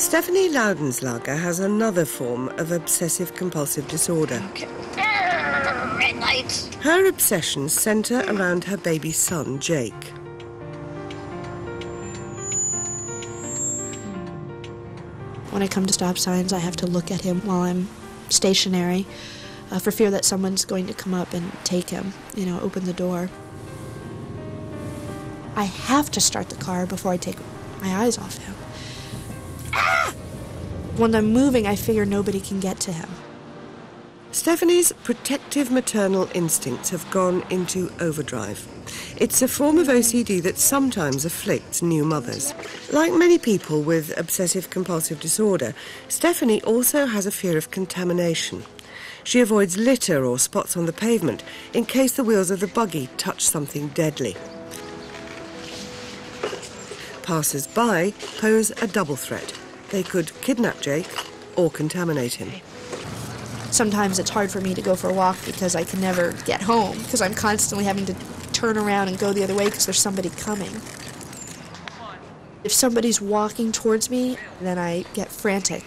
Stephanie Laudenslager has another form of obsessive-compulsive disorder. Okay. Red lights. Her obsessions centre around her baby son, Jake. When I come to stop signs, I have to look at him while I'm stationary for fear that someone's going to come up and take him, open the door. I have to start the car before I take my eyes off him. Ah! When I'm moving, I figure nobody can get to him. Stephanie's protective maternal instincts have gone into overdrive. It's a form of OCD that sometimes afflicts new mothers. Like many people with obsessive-compulsive disorder, Stephanie also has a fear of contamination. She avoids litter or spots on the pavement in case the wheels of the buggy touch something deadly. Passers-by pose a double threat. They could kidnap Jake or contaminate him. Sometimes it's hard for me to go for a walk because I can never get home, because I'm constantly having to turn around and go the other way because there's somebody coming. If somebody's walking towards me, then I get frantic.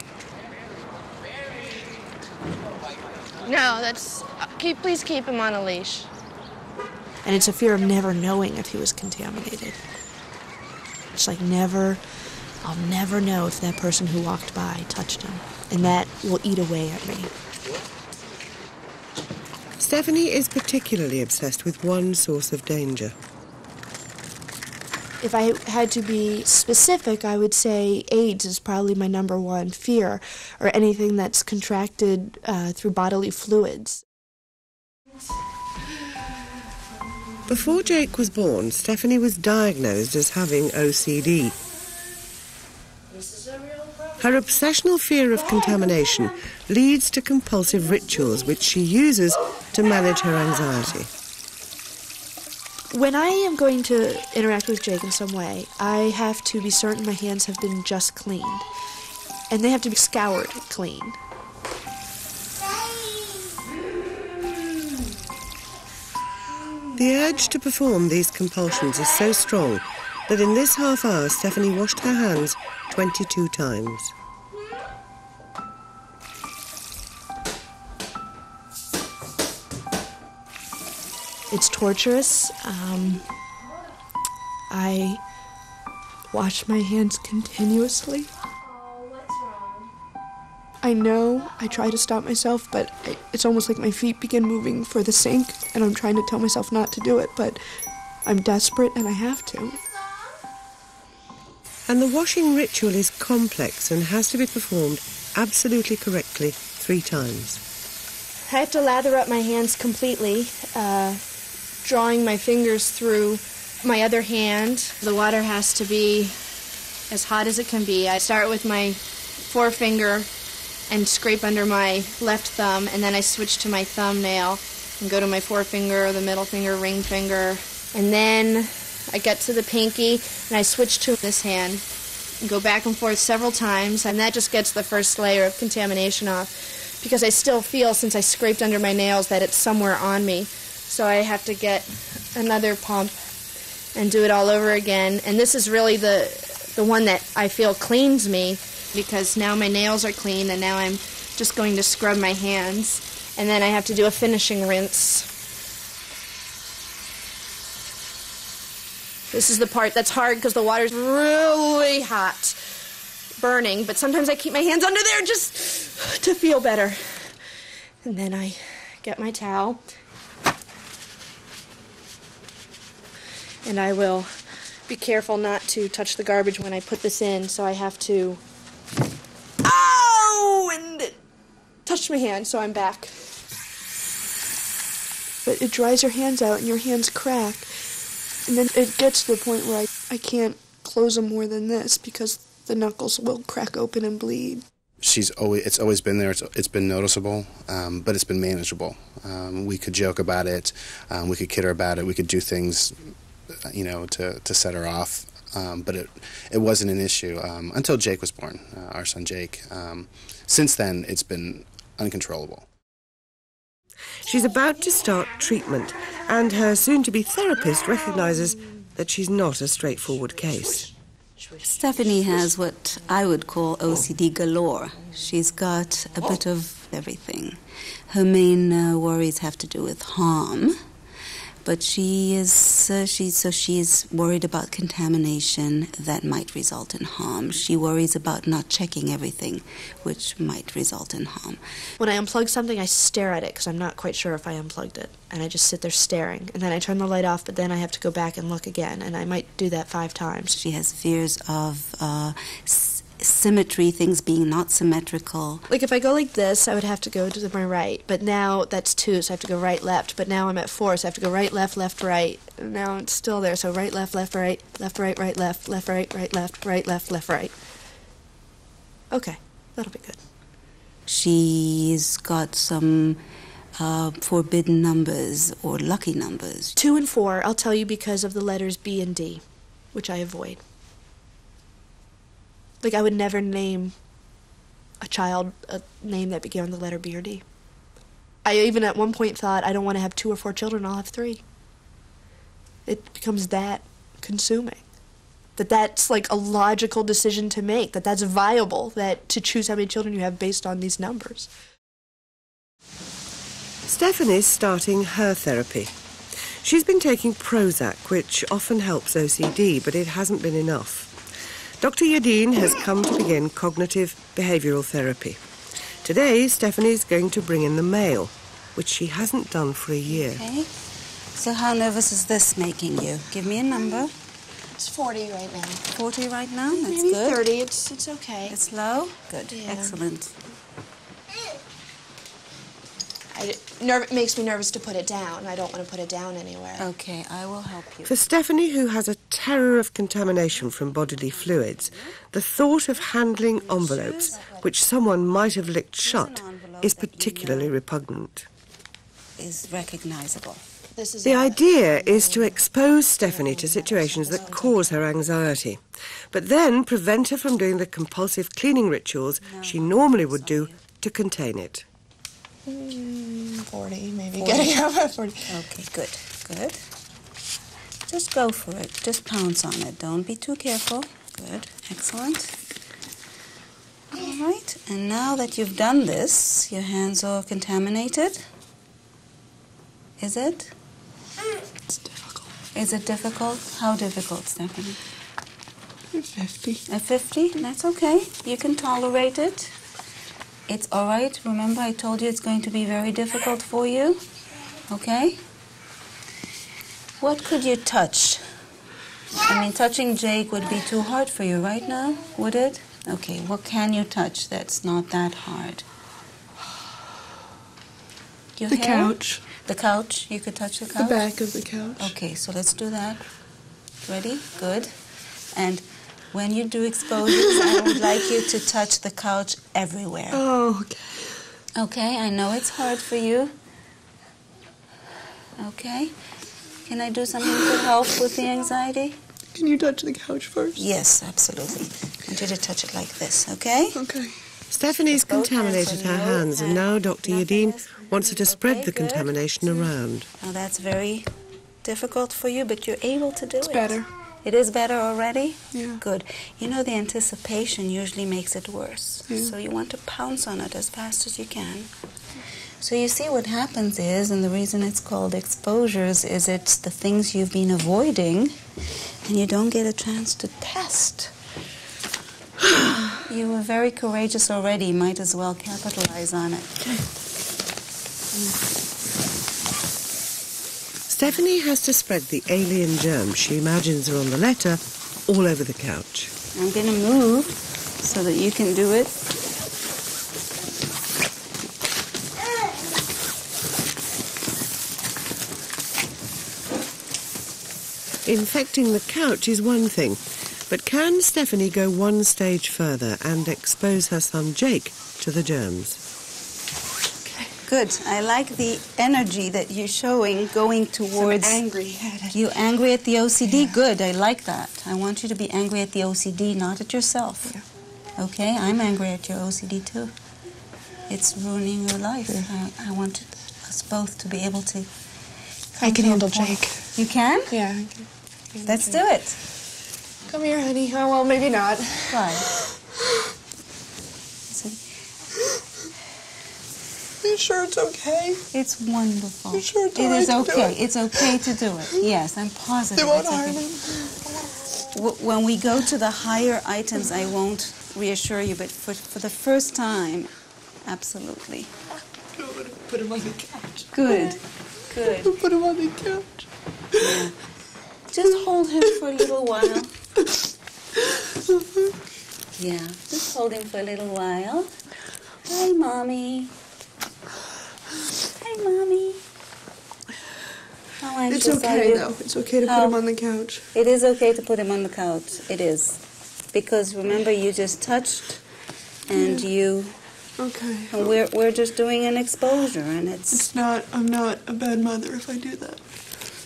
No, please keep him on a leash. And it's a fear of never knowing if he was contaminated. It's like I'll never know if that person who walked by touched him. And that will eat away at me. Stephanie is particularly obsessed with one source of danger. If I had to be specific, I would say AIDS is probably my number one fear, or anything that's contracted through bodily fluids. Before Jake was born, Stephanie was diagnosed as having OCD. Her obsessional fear of contamination leads to compulsive rituals which she uses to manage her anxiety. When I am going to interact with Jake in some way, I have to be certain my hands have been just cleaned. And they have to be scoured clean. The urge to perform these compulsions is so strong that in this half hour, Stephanie washed her hands 22 times. It's torturous. I wash my hands continuously. I know I try to stop myself, but it's almost like my feet begin moving for the sink, and I'm trying to tell myself not to do it, but I'm desperate and I have to. And the washing ritual is complex and has to be performed absolutely correctly 3 times. I have to lather up my hands completely, drawing my fingers through my other hand. The water has to be as hot as it can be. I start with my forefinger and scrape under my left thumb, and then I switch to my thumbnail and go to my forefinger, the middle finger, ring finger, and then I get to the pinky and I switch to this hand and go back and forth several times, and that just gets the first layer of contamination off, because I still feel, since I scraped under my nails, that it's somewhere on me. So I have to get another pump and do it all over again. And this is really the one that I feel cleans me, because now my nails are clean, and now I'm just going to scrub my hands. And then I have to do a finishing rinse. This is the part that's hard because the water's really hot, burning, but sometimes I keep my hands under there just to feel better. And then I get my towel, and I will be careful not to touch the garbage when I put this in, so I have to, and it touched my hand, so I'm back. But it dries your hands out and your hands crack, and then it gets to the point where I can't close them more than this because the knuckles will crack open and bleed. It's always been there. It's been noticeable, but it's been manageable. We could joke about it. We could kid her about it. We could do things, to set her off. But it wasn't an issue until Jake was born, our son Jake. Since then, it's been uncontrollable. She's about to start treatment, and her soon-to-be therapist recognises that she's not a straightforward case. Stephanie has what I would call OCD galore. She's got a bit of everything. Her main worries have to do with harm, but she's worried about contamination that might result in harm. She worries about not checking everything, which might result in harm. When I unplug something, I stare at it because I'm not quite sure if I unplugged it. And I just sit there staring. And then I turn the light off, but then I have to go back and look again. And I might do that 5 times. She has fears of symmetry, things being not symmetrical. Like if I go like this, I would have to go to my right. But now that's 2, so I have to go right, left. But now I'm at 4, so I have to go right, left, right. And now it's still there, so right, left, right, right, left, right, left, right, left, right. Okay, that'll be good. She's got some forbidden numbers or lucky numbers. 2 and 4, I'll tell you, because of the letters B and D, which I avoid. Like, I would never name a child a name that began with the letter B or D. I even at one point thought, I don't want to have 2 or 4 children, I'll have 3. It becomes that consuming. That's like a logical decision to make, that's viable, that to choose how many children you have based on these numbers. Stephanie's starting her therapy. She's been taking Prozac, which often helps OCD, but it hasn't been enough. Dr. Yadin has come to begin cognitive behavioural therapy. Today, Stephanie's going to bring in the mail, which she hasn't done for a year. Okay. So how nervous is this making you? Give me a number. It's 40 right now. 40 right now? That's Maybe good. 30, it's okay. It's low? Good. Yeah. Excellent. It makes me nervous to put it down. I don't want to put it down anywhere. Okay, I will help you. For Stephanie, who has a terror of contamination from bodily fluids, the thought of handling envelopes, which someone might have licked shut, is particularly repugnant. Is recognizable. The idea is to expose Stephanie to situations that cause her anxiety, but then prevent her from doing the compulsive cleaning rituals she normally would do to contain it. 40, maybe. Getting up at 40. Okay, good, good. Just go for it. Just pounce on it. Don't be too careful. Good, excellent. All right, and now that you've done this, your hands are contaminated. Is it? It's difficult. Is it difficult? How difficult, Stephanie? 50. At 50? That's okay. You can tolerate it. It's all right. Remember, I told you it's going to be very difficult for you. Okay? What could you touch? I mean, touching Jake would be too hard for you right now, would it? Okay, what can you touch that's not that hard? Your The hair? couch. The couch? You could touch the couch? The back of the couch. Okay, so let's do that. Ready? Good. And when you do exposures, I would like you to touch the couch everywhere. Oh, okay. Okay, I know it's hard for you. Okay. Can I do something to help with the anxiety? Can you touch the couch first? Yes, absolutely. I want you to touch it like this, okay? Okay. Stephanie's contaminated her hands, and now Dr. Yadin wants her to spread the contamination around. Now that's very difficult for you, but you're able to do it. It's better. It is better already? Yeah. Good. You know, the anticipation usually makes it worse. Yeah. So you want to pounce on it as fast as you can. So you see what happens is, and the reason it's called exposures, is it's the things you've been avoiding, and you don't get a chance to test. You were very courageous already. You might as well capitalize on it. Stephanie has to spread the alien germs she imagines are on the letter all over the couch. I'm going to move so that you can do it. Infecting the couch is one thing, but can Stephanie go one stage further and expose her son Jake to the germs? Good. I like the energy that you're showing going towards... I'm angry at it. You're angry at the OCD? Yeah. Good. I like that. I want you to be angry at the OCD, not at yourself. Yeah. Okay? I'm angry at your OCD, too. It's ruining your life. Yeah. I want us both to be able to... I can handle Jake. You can? Yeah. I can Let's do it. Come here, honey. Oh, well, maybe not. Good. Are you sure it's okay? It's wonderful. You sure it's It is all right to do okay. it? It's okay to do it. Yes, I'm positive. It won't it's okay. harm him. When we go to the higher items, I won't reassure you, but for the first time, absolutely. I'm going to put him on the couch. Good. Good. Put him on the couch. Yeah. Just hold him for a little while. Yeah, just hold him for a little while. Hi, Mommy. Hi, Mommy. How anxious It's are okay, you? though. It's okay to put him on the couch. It is okay to put him on the couch. It is. Because remember, you just touched and you... Okay. And we're just doing an exposure, and it's... I'm not a bad mother if I do that.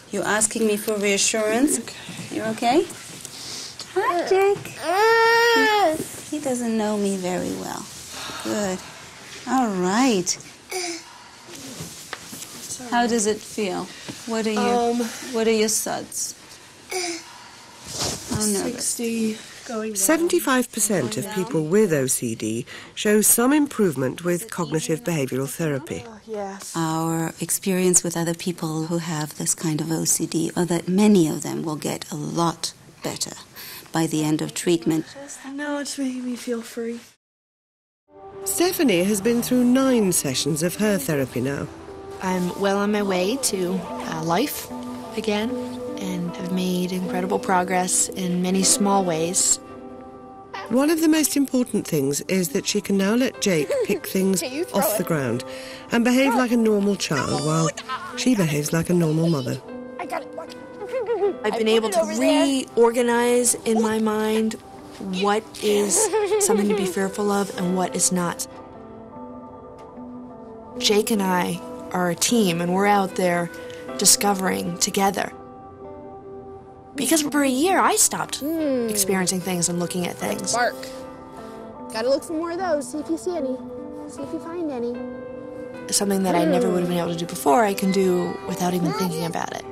You're asking me for reassurance? Okay. You're okay? Hi, Jake. He doesn't know me very well. Good. All right. How does it feel? What are your suds? How nervous. 60. Going down. 75% of people with OCD show some improvement with cognitive behavioral therapy. Yes. Our experience with other people who have this kind of OCD are that many of them will get a lot better by the end of treatment. No, it's making me feel free. Stephanie has been through 9 sessions of her therapy now. I'm well on my way to life again, and have made incredible progress in many small ways. One of the most important things is that she can now let Jake pick things off the ground and behave like a normal child while she behaves like a normal mother. I've been able to reorganize in my mind what is something to be fearful of and what is not. Jake and I are a team, and we're out there discovering together. Because for a year, I stopped experiencing things and looking at things. Bark. Gotta look for more of those, see if you see any. See if you find any. Something that I never would have been able to do before, I can do without even thinking about it.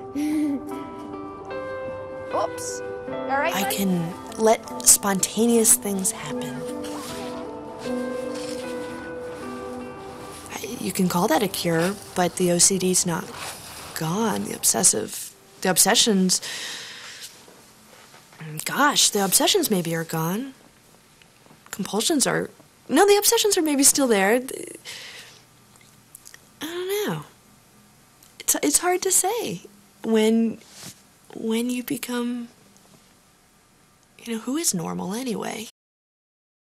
Oops. All right, I can let spontaneous things happen. You can call that a cure, but the OCD's not gone. The obsessions, gosh, the obsessions maybe are gone. The obsessions are maybe still there. I don't know. It's hard to say when you become, who is normal anyway?